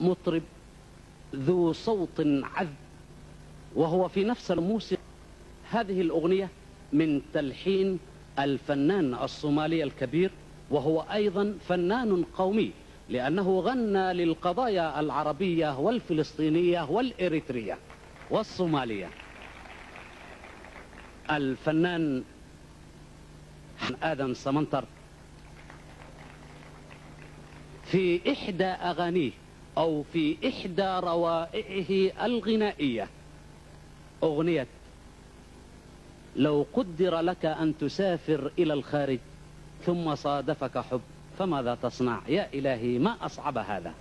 مطرب ذو صوت عذب، وهو في نفس الموسيقى. هذه الأغنية من تلحين الفنان الصومالي الكبير، وهو أيضا فنان قومي، لأنه غنى للقضايا العربية والفلسطينية والإريترية والصومالية. الفنان آدم سمنتر في إحدى أغانيه أو في إحدى روائعه الغنائية أغنية لو قدر لك أن تسافر إلى الخارج ثم صادفك حب فماذا تصنع؟ يا إلهي ما أصعب هذا.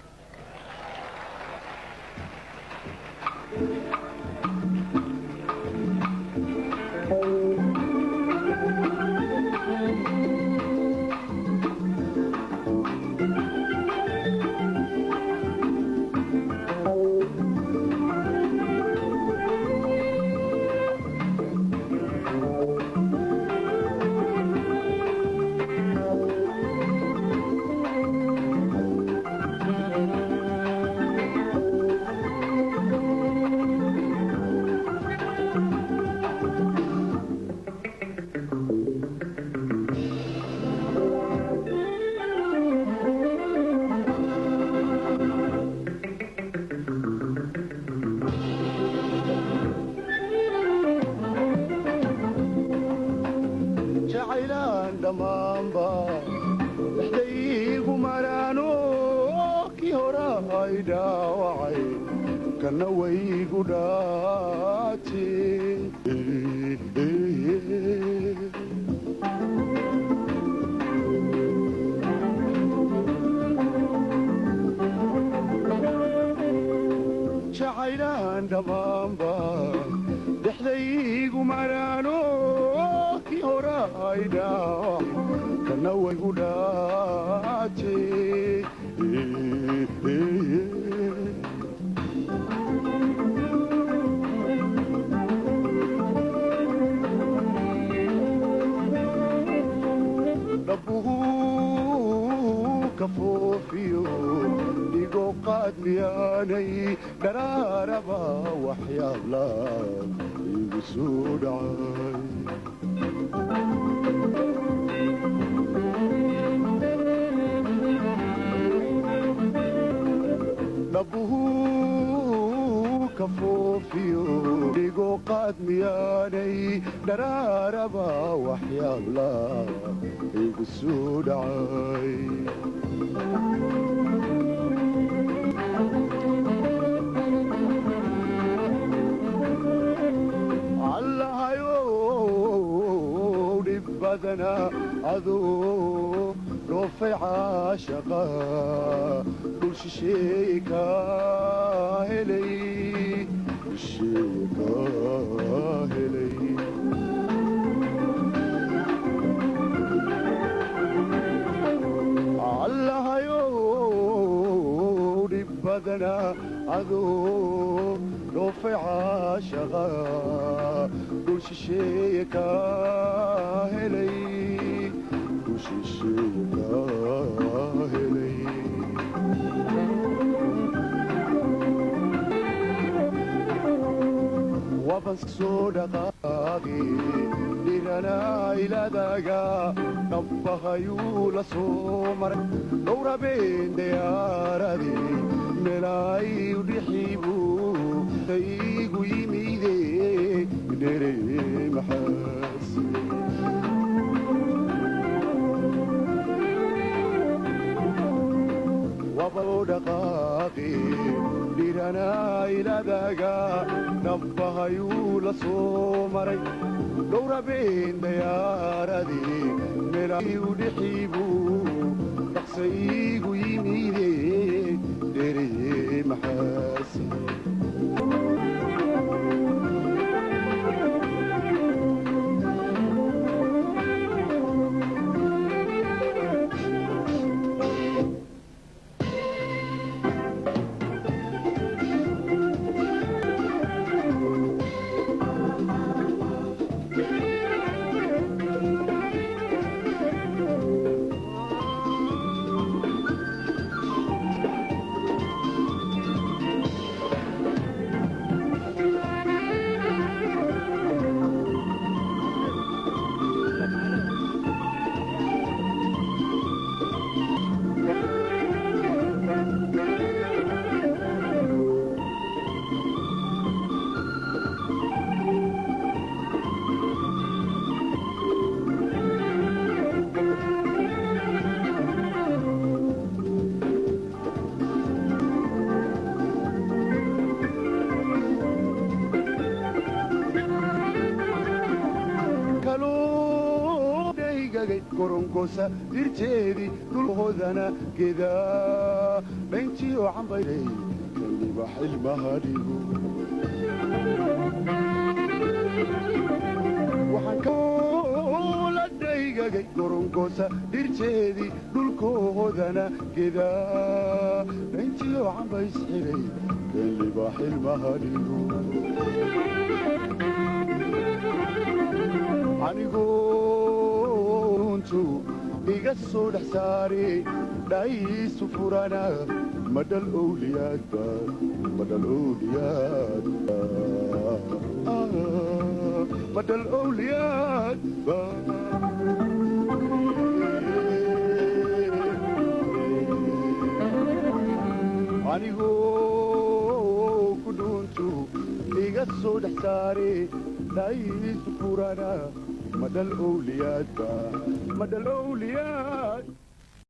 koronkosa dirteedii dhulhoodana geedaa dhayntiyo cambayley kaliba xilmaha dhigo waxaan koola dhaygagay koronkosa dirteedii dhulkoodana geedaa dhayntiyo cambays xilay kaliba xilmaha dhigo aniguntu iga soo dhex saare dhaysu furana madhal owliyaadba madhal owliyaadba madhal owliyaadba anigu kuduntu iga soo dhex saare dhaysu furana مدى الأوليات